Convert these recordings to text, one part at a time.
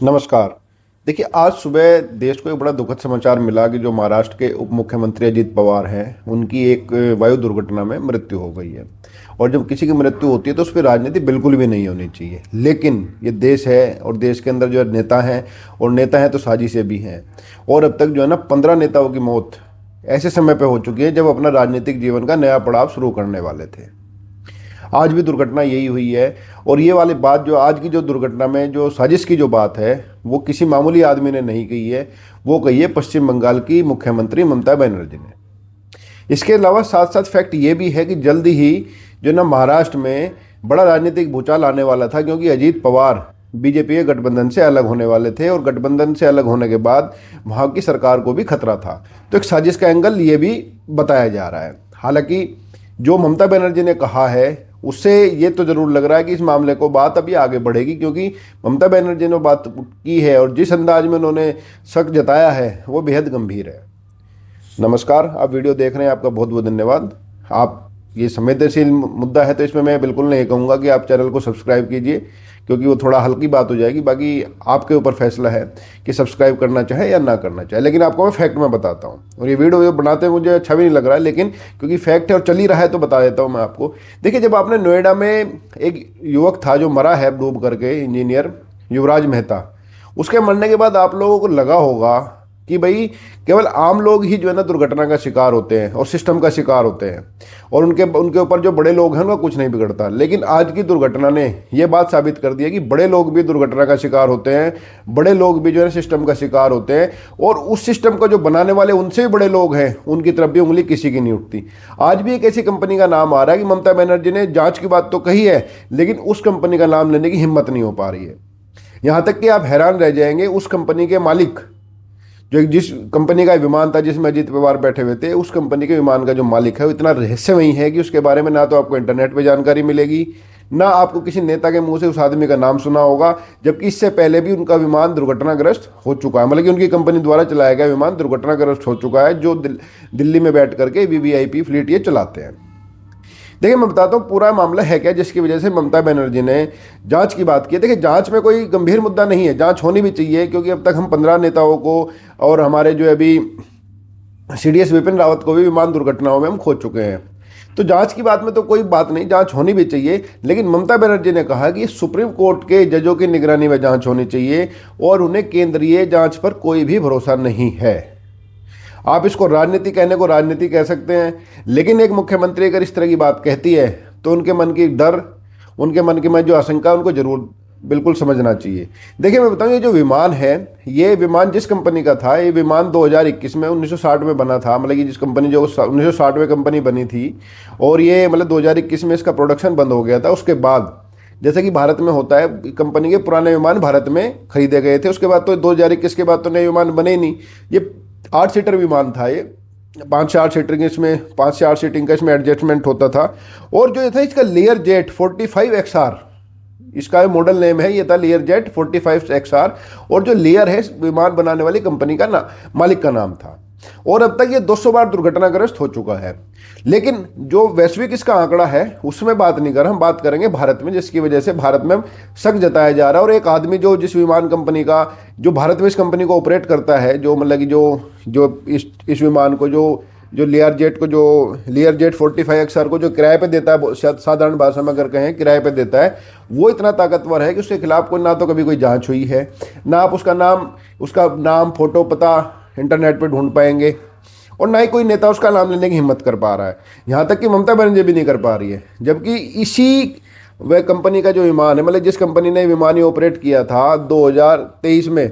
नमस्कार। देखिए, आज सुबह देश को एक बड़ा दुखद समाचार मिला कि जो महाराष्ट्र के उप मुख्यमंत्री अजीत पवार हैं, उनकी एक वायु दुर्घटना में मृत्यु हो गई है। और जब किसी की मृत्यु होती है तो उस पर राजनीति बिल्कुल भी नहीं होनी चाहिए, लेकिन ये देश है और देश के अंदर जो है नेता हैं, और नेता हैं तो साजिशें भी हैं। और अब तक जो है ना 15 नेताओं की मौत ऐसे समय पे हो चुकी है जब अपना राजनीतिक जीवन का नया पड़ाव शुरू करने वाले थे। आज भी दुर्घटना यही हुई है। और ये वाली बात जो आज की जो दुर्घटना में जो साजिश की जो बात है, वो किसी मामूली आदमी ने नहीं कही है, वो कही है पश्चिम बंगाल की मुख्यमंत्री ममता बनर्जी ने। इसके अलावा साथ साथ फैक्ट ये भी है कि जल्दी ही जो ना महाराष्ट्र में बड़ा राजनीतिक भूचाल आने वाला था, क्योंकि अजीत पवार बीजेपी के गठबंधन से अलग होने वाले थे, और गठबंधन से अलग होने के बाद वहाँ की सरकार को भी खतरा था। तो एक साजिश का एंगल ये भी बताया जा रहा है। हालांकि जो ममता बनर्जी ने कहा है उससे ये तो जरूर लग रहा है कि इस मामले को बात अभी आगे बढ़ेगी, क्योंकि ममता बनर्जी ने बात की है और जिस अंदाज में उन्होंने शक जताया है वो बेहद गंभीर है। नमस्कार, आप वीडियो देख रहे हैं, आपका बहुत बहुत धन्यवाद। आप ये संवेदनशील मुद्दा है तो इसमें मैं बिल्कुल नहीं कहूँगा कि आप चैनल को सब्सक्राइब कीजिए, क्योंकि वो थोड़ा हल्की बात हो जाएगी। बाकी आपके ऊपर फैसला है कि सब्सक्राइब करना चाहे या ना करना चाहे, लेकिन आपको मैं फैक्ट में बताता हूँ। और ये वीडियो बनाते मुझे अच्छा भी नहीं लग रहा है, लेकिन क्योंकि फैक्ट है और चल ही रहा है तो बता देता हूँ मैं आपको। देखिए, जब आपने नोएडा में एक युवक था जो मरा है डूब करके, इंजीनियर युवराज मेहता, उसके मरने के बाद आप लोगों को लगा होगा कि भाई केवल आम लोग ही जो है ना दुर्घटना का शिकार होते हैं और सिस्टम का शिकार होते हैं, और उनके ऊपर जो बड़े लोग हैं उनका कुछ नहीं बिगड़ता। लेकिन आज की दुर्घटना ने यह बात साबित कर दी है कि बड़े लोग भी दुर्घटना का शिकार होते हैं, बड़े लोग भी जो है सिस्टम का शिकार होते हैं, और उस सिस्टम को जो बनाने वाले उनसे भी बड़े लोग हैं, उनकी तरफ भी उंगली किसी की नहीं उठती। आज भी एक ऐसी कंपनी का नाम आ रहा है कि ममता बनर्जी ने जाँच की बात तो कही है, लेकिन उस कंपनी का नाम लेने की हिम्मत नहीं हो पा रही है। यहाँ तक कि आप हैरान रह जाएंगे, उस कंपनी के मालिक, जो जिस कंपनी का विमान था जिसमें अजीत पवार बैठे हुए थे, उस कंपनी के विमान का जो मालिक है वो इतना रहस्यमयी है कि उसके बारे में ना तो आपको इंटरनेट पे जानकारी मिलेगी, ना आपको किसी नेता के मुंह से उस आदमी का नाम सुना होगा। जबकि इससे पहले भी उनका विमान दुर्घटनाग्रस्त हो चुका है, मतलब कि उनकी कंपनी द्वारा चलाया गया विमान दुर्घटनाग्रस्त हो चुका है, जो दिल्ली में बैठ करके वीवीआईपी फ्लीट ये चलाते हैं। देखिए, मैं बताता हूँ पूरा मामला है क्या जिसकी वजह से ममता बनर्जी ने जांच की बात की है। देखिए, जांच में कोई गंभीर मुद्दा नहीं है, जांच होनी भी चाहिए, क्योंकि अब तक हम 15 नेताओं को और हमारे जो अभी सीडीएस विपिन रावत को भी विमान दुर्घटनाओं में हम खो चुके हैं। तो जांच की बात में तो कोई बात नहीं, जांच होनी भी चाहिए। लेकिन ममता बनर्जी ने कहा कि सुप्रीम कोर्ट के जजों की निगरानी में जांच होनी चाहिए और उन्हें केंद्रीय जांच पर कोई भी भरोसा नहीं है। आप इसको राजनीति कहने को राजनीति कह सकते हैं, लेकिन एक मुख्यमंत्री अगर इस तरह की बात कहती है तो उनके मन की डर, उनके मन की में जो आशंका, उनको जरूर बिल्कुल समझना चाहिए। देखिए, मैं बताऊं, ये जो विमान है, ये विमान जिस कंपनी का था, ये विमान 2021 में 1960 में बना था, मतलब कि जिस कंपनी जो 1960 में कंपनी बनी थी, और ये मतलब 2021 में इसका प्रोडक्शन बंद हो गया था। उसके बाद जैसे कि भारत में होता है, कंपनी के पुराने विमान भारत में खरीदे गए थे, उसके बाद तो 2021 के बाद तो नए विमान बने ही नहीं। ये 8 सीटर विमान था, ये 5 से 8 सीटर के, इसमें 5 से 8 सीटिंग का इसमें एडजस्टमेंट होता था। और जो ये था इसका लेयर जेट 45XR, इसका मॉडल नेम है, ये था लेयर जेट 45XR, और जो लेयर है विमान बनाने वाली कंपनी का मालिक का नाम था। और अब तक ये 200 बार दुर्घटनाग्रस्त हो चुका है। लेकिन जो वैश्विक इसका आंकड़ा है उसमें बात नहीं कर रहे, हम बात करेंगे भारत में, जिसकी वजह से भारत में शक जताया जा रहा है। और एक आदमी जो जिस विमान कंपनी का, जो भारत में इस कंपनी को ऑपरेट करता है, जो मतलब कि जो इस विमान को जो लेयर जेट 45XR को जो किराए पे देता है, साधारण भाषा में अगर कहें किराए पे देता है, वो इतना ताकतवर है कि उसके खिलाफ कोई ना तो कभी कोई जांच हुई है, ना आप उसका नाम फोटो पता इंटरनेट पे ढूंढ पाएंगे, और ना ही कोई नेता उसका नाम लेने की हिम्मत कर पा रहा है। यहाँ तक कि ममता बनर्जी भी नहीं कर पा रही है। जबकि इसी वह कंपनी का जो विमान है, मतलब जिस कंपनी ने विमान ही ऑपरेट किया था 2023 में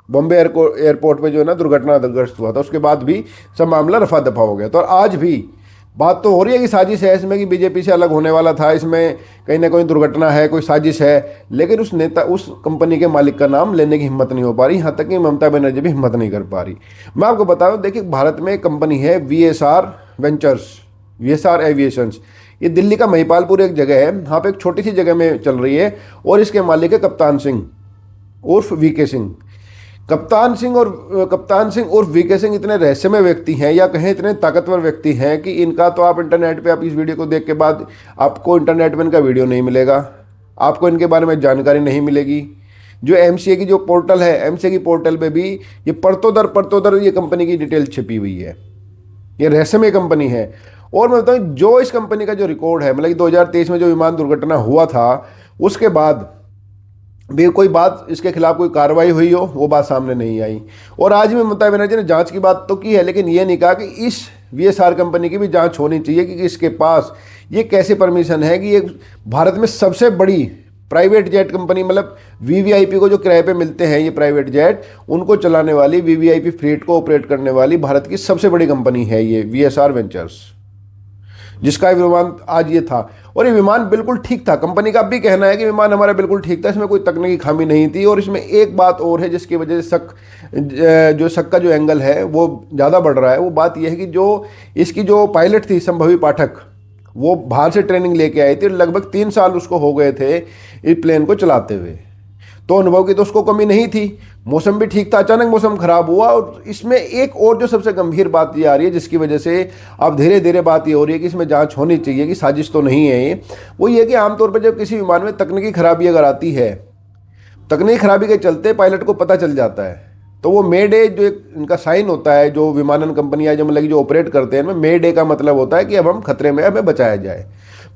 बॉम्बे एयरपोर्ट पे जो है ना दुर्घटनाग्रस्त हुआ था, उसके बाद भी सब मामला रफा दफा हो गया। तो और आज भी बात तो हो रही है कि साजिश है इसमें, कि बीजेपी से अलग होने वाला था, इसमें कहीं ना कहीं दुर्घटना है, कोई साजिश है, लेकिन उस कंपनी के मालिक का नाम लेने की हिम्मत नहीं हो पा रही। यहाँ तक कि ममता बनर्जी भी हिम्मत नहीं कर पा रही। मैं आपको बता दूं, देखिए, भारत में एक कंपनी है वीएसआर एविएशंस, ये दिल्ली का महिपालपुर एक जगह है, यहाँ पे एक छोटी सी जगह में चल रही है, और इसके मालिक है कप्तान सिंह उर्फ वीके सिंह। कप्तान सिंह और वीके सिंह इतने रहस्यमय व्यक्ति हैं, या कहें इतने ताकतवर व्यक्ति हैं, कि इनका तो आप इंटरनेट पे, आप इस वीडियो को देख के बाद आपको इंटरनेट पे इनका वीडियो नहीं मिलेगा, आपको इनके बारे में जानकारी नहीं मिलेगी। जो एमसीए की जो पोर्टल है, एमसीए की पोर्टल पे भी ये परतों दर ये कंपनी की डिटेल छिपी हुई है। ये रहस्यमय कंपनी है। और मैं बताऊं, जो इस कंपनी का जो रिकॉर्ड है, मतलब कि 2023 में जो विमान दुर्घटना हुआ था उसके बाद भी कोई बात इसके खिलाफ कोई कार्रवाई हुई हो, वो बात सामने नहीं आई। और आज भी ममता बनर्जी ने जांच की बात तो की है, लेकिन ये नहीं कहा कि इस वीएसआर कंपनी की भी जांच होनी चाहिए कि इसके पास ये कैसे परमिशन है कि ये भारत में सबसे बड़ी प्राइवेट जेट कंपनी, मतलब वीवीआईपी को जो किराए पे मिलते हैं ये प्राइवेट जेट, उनको चलाने वाली, वीवीआईपी फ्लीट को ऑपरेट करने वाली भारत की सबसे बड़ी कंपनी है ये वीएसआर वेंचर्स, जिसका विमान आज ये था। और ये विमान बिल्कुल ठीक था। कंपनी का अब भी कहना है कि विमान हमारा बिल्कुल ठीक था, इसमें कोई तकनीकी खामी नहीं थी। और इसमें एक बात और है जिसकी वजह से शक का जो एंगल है वो ज़्यादा बढ़ रहा है। वो बात यह है कि जो इसकी जो पायलट थी संभवी पाठक, वो बाहर से ट्रेनिंग लेके आई थी, लगभग 3 साल उसको हो गए थे इस प्लेन को चलाते हुए। तो अनुभव की तो उसको कमी नहीं थी, मौसम भी ठीक था, अचानक मौसम खराब हुआ। और इसमें एक और जो सबसे गंभीर बात ये आ रही है, जिसकी वजह से अब धीरे धीरे बात ये हो रही है कि इसमें जांच होनी चाहिए कि साजिश तो नहीं है ये, वो ये कि आमतौर पर जब किसी विमान में तकनीकी खराबी अगर आती है, तकनीकी खराबी के चलते पायलट को पता चल जाता है, तो वो मे डे जो एक इनका साइन होता है, जो विमानन कंपनियां जो मतलब जो ऑपरेट करते हैं, मे डे का मतलब होता है कि अब हम खतरे में, हमें बचाया जाए।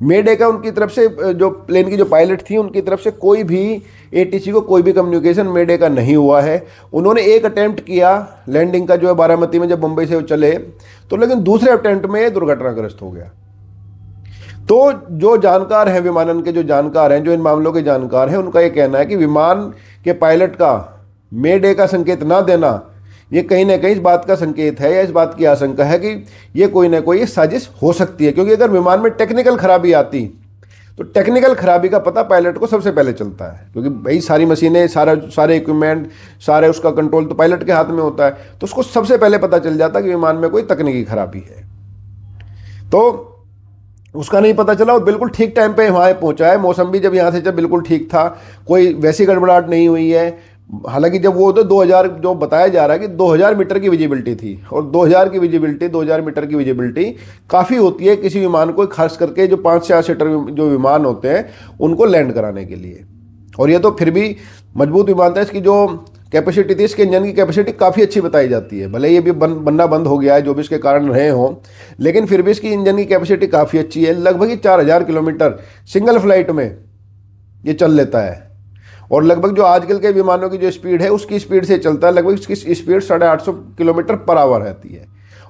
मे डे का उनकी तरफ से, जो प्लेन की जो पायलट थी उनकी तरफ से कोई भी एटीसी को कोई भी कम्युनिकेशन मे डे का नहीं हुआ है। उन्होंने एक अटेम्प्ट किया लैंडिंग का, जो है बारामती में, जब मुंबई से वो चले, तो लेकिन दूसरे अटेम्प्ट में दुर्घटनाग्रस्त हो गया। तो जो जानकार हैं विमानन के, जो जानकार हैं, जो इन मामलों के जानकार हैं, उनका ये कहना है कि विमान के पायलट का मे डे का संकेत ना देना, ये कहीं ना कहीं इस बात का संकेत है या इस बात की आशंका है कि ये कोई ना कोई साजिश हो सकती है। क्योंकि अगर विमान में टेक्निकल खराबी आती तो टेक्निकल खराबी का पता पायलट को सबसे पहले चलता है, क्योंकि भाई सारी मशीनें, सारे इक्विपमेंट, सारे उसका कंट्रोल तो पायलट के हाथ में होता है, तो उसको सबसे पहले पता चल जाता कि विमान में कोई तकनीकी खराबी है। तो उसका नहीं पता चला और बिल्कुल ठीक टाइम पे वहाँ पहुँचा है। मौसम भी जब यहाँ से जब बिल्कुल ठीक था, कोई वैसी गड़बड़ाहट नहीं हुई है। हालांकि जब वो तो 2000 जो बताया जा रहा है कि 2000 मीटर की विजिबिलिटी थी, और 2000 मीटर की विजिबिलिटी काफ़ी होती है किसी विमान को, खास करके जो 5 से 8 सीटर जो विमान होते हैं उनको लैंड कराने के लिए। और ये तो फिर भी मजबूत विमान था। इसकी जो कैपेसिटी थी, इसके इंजन की कैपेसिटी काफ़ी अच्छी बताई जाती है। भले ये भी बनना बंद हो गया है, जो भी इसके कारण रहे हों, लेकिन फिर भी इसकी इंजन की कैपेसिटी काफ़ी अच्छी है। लगभग 4000 किलोमीटर सिंगल फ्लाइट में ये चल लेता है। और लगभग जो आजकल के विमानों की जो स्पीड है उसकी स्पीड से चलता है, लगभग इसकी स्पीड 850 किलोमीटर पर आवर रहती है।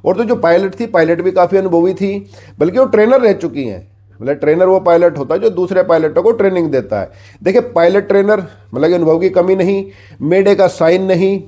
और तो जो पायलट थी, पायलट भी काफ़ी अनुभवी थी, बल्कि वो ट्रेनर रह चुकी हैं। मतलब ट्रेनर वो पायलट होता है जो दूसरे पायलटों को ट्रेनिंग देता है। देखिए, पायलट ट्रेनर मतलब अनुभव की कमी नहीं, मे डे का साइन नहीं,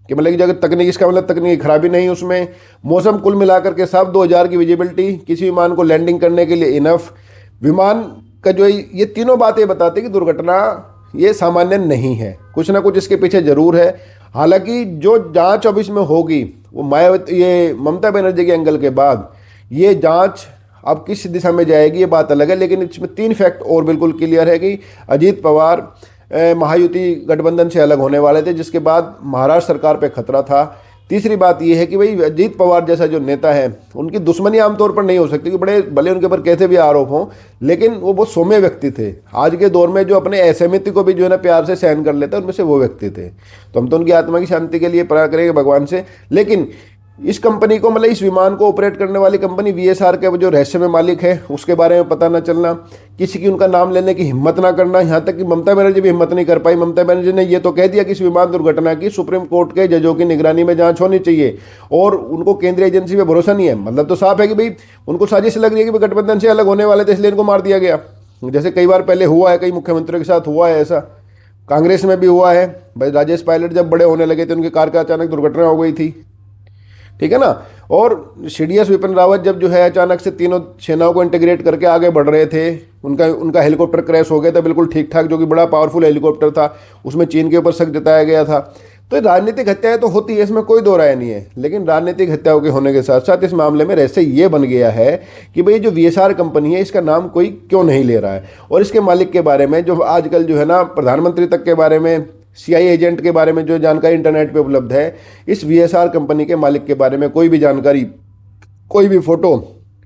कि मतलब कि जगह तकनीक, इसका मतलब तकनीकी खराबी नहीं उसमें, मौसम कुल मिलाकर के सब 2000 की विजिबिलिटी, किसी विमान को लैंडिंग करने के लिए इनफ, विमान का जो ये तीनों बातें बताते हैं कि दुर्घटना ये सामान्य नहीं है, कुछ ना कुछ इसके पीछे जरूर है। हालांकि जो जांच अब इसमें होगी वो ये ममता बनर्जी के एंगल के बाद ये जांच अब किस दिशा में जाएगी ये बात अलग है, लेकिन इसमें 3 फैक्ट और बिल्कुल क्लियर है कि अजीत पवार महायुति गठबंधन से अलग होने वाले थे, जिसके बाद महाराष्ट्र सरकार पे खतरा था। तीसरी बात यह है कि भाई अजीत पवार जैसा जो नेता है, उनकी दुश्मनी आमतौर पर नहीं हो सकती, कि बड़े भले उनके ऊपर कैसे भी आरोप हों, लेकिन वो बहुत सौम्य व्यक्ति थे। आज के दौर में जो अपने असहमति को भी जो है ना प्यार से सहन कर लेते हैं, उनमें से वो व्यक्ति थे। तो हम तो उनकी आत्मा की शांति के लिए प्रार्थना करेंगे भगवान से। लेकिन इस कंपनी को, मतलब इस विमान को ऑपरेट करने वाली कंपनी वीएसआर के जो रहस्यमय मालिक है उसके बारे में पता ना चलना, किसी की उनका नाम लेने की हिम्मत ना करना, यहाँ तक कि ममता बनर्जी भी हिम्मत नहीं कर पाई। ममता बनर्जी ने ये तो कह दिया कि इस विमान दुर्घटना की सुप्रीम कोर्ट के जजों की निगरानी में जांच होनी चाहिए, और उनको केंद्रीय एजेंसी पे भरोसा नहीं है। मतलब तो साफ है कि भाई उनको साजिश लग रही है कि गठबंधन से अलग होने वाले थे, इसलिए इनको मार दिया गया। जैसे कई बार पहले हुआ है, कई मुख्यमंत्रियों के साथ हुआ है, ऐसा कांग्रेस में भी हुआ है। भाई राजेश पायलट जब बड़े होने लगे थे, उनकी कार का अचानक दुर्घटना हो गई थी, ठीक है ना। और सीडीएस विपिन रावत जब जो है अचानक से तीनों सेनाओं को इंटीग्रेट करके आगे बढ़ रहे थे, उनका हेलीकॉप्टर क्रैश हो गया था बिल्कुल ठीक ठाक, जो कि बड़ा पावरफुल हेलीकॉप्टर था, उसमें चीन के ऊपर शक जताया गया था। तो राजनीतिक हत्याएं तो होती है, इसमें कोई दो राय नहीं है, लेकिन राजनीतिक हत्याओं के होने के साथ साथ इस मामले में रहस्य ये बन गया है कि भाई जो वीएसआर कंपनी है इसका नाम कोई क्यों नहीं ले रहा है, और इसके मालिक के बारे में जो आजकल जो है ना प्रधानमंत्री तक के बारे में, सीआईए एजेंट के बारे में जो जानकारी इंटरनेट पे उपलब्ध है, इस वीएसआर कंपनी के मालिक के बारे में कोई भी जानकारी, कोई भी फोटो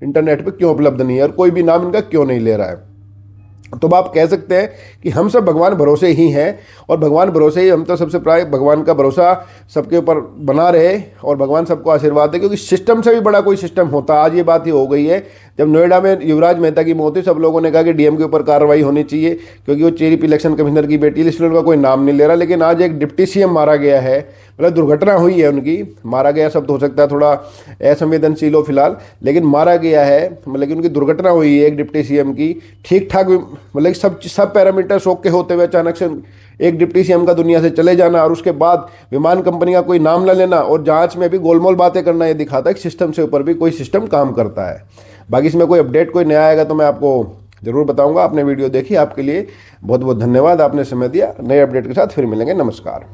इंटरनेट पे क्यों उपलब्ध नहीं है, और कोई भी नाम इनका क्यों नहीं ले रहा है। तो अब आप कह सकते हैं कि हम सब भगवान भरोसे ही हैं, और भगवान भरोसे ही हम तो सबसे प्राय भगवान का भरोसा सबके ऊपर बना रहे और भगवान सबको आशीर्वाद दे, क्योंकि सिस्टम से भी बड़ा कोई सिस्टम होता। आज ये बात ही हो गई है, जब नोएडा में युवराज मेहता की मौत हुई, सब लोगों ने कहा कि डीएम के ऊपर कार्रवाई होनी चाहिए, क्योंकि वो चीफ इलेक्शन कमिश्नर की बेटी है, इसलिए उनका कोई नाम नहीं ले रहा। लेकिन आज एक डिप्टी सीएम मारा गया है, मतलब दुर्घटना हुई है उनकी, मारा गया शब्द हो सकता है थोड़ा असंवेदनशील हो फिलहाल, लेकिन मारा गया है, मतलब कि उनकी दुर्घटना हुई है एक डिप्टी सीएम की। ठीक ठाक मतलब सब पैरामीटर शोक के होते हुए अचानक से एक डिप्टी सीएम का दुनिया से चले जाना, और उसके बाद विमान कंपनी का कोई नाम न लेना और जांच में भी गोलमोल बातें करना, ये दिखाता है कि सिस्टम से ऊपर भी कोई सिस्टम काम करता है। बाकी इसमें कोई अपडेट कोई नया आएगा तो मैं आपको जरूर बताऊंगा। आपने वीडियो देखी, आपके लिए बहुत बहुत धन्यवाद, आपने समय दिया। नए अपडेट के साथ फिर मिलेंगे, नमस्कार।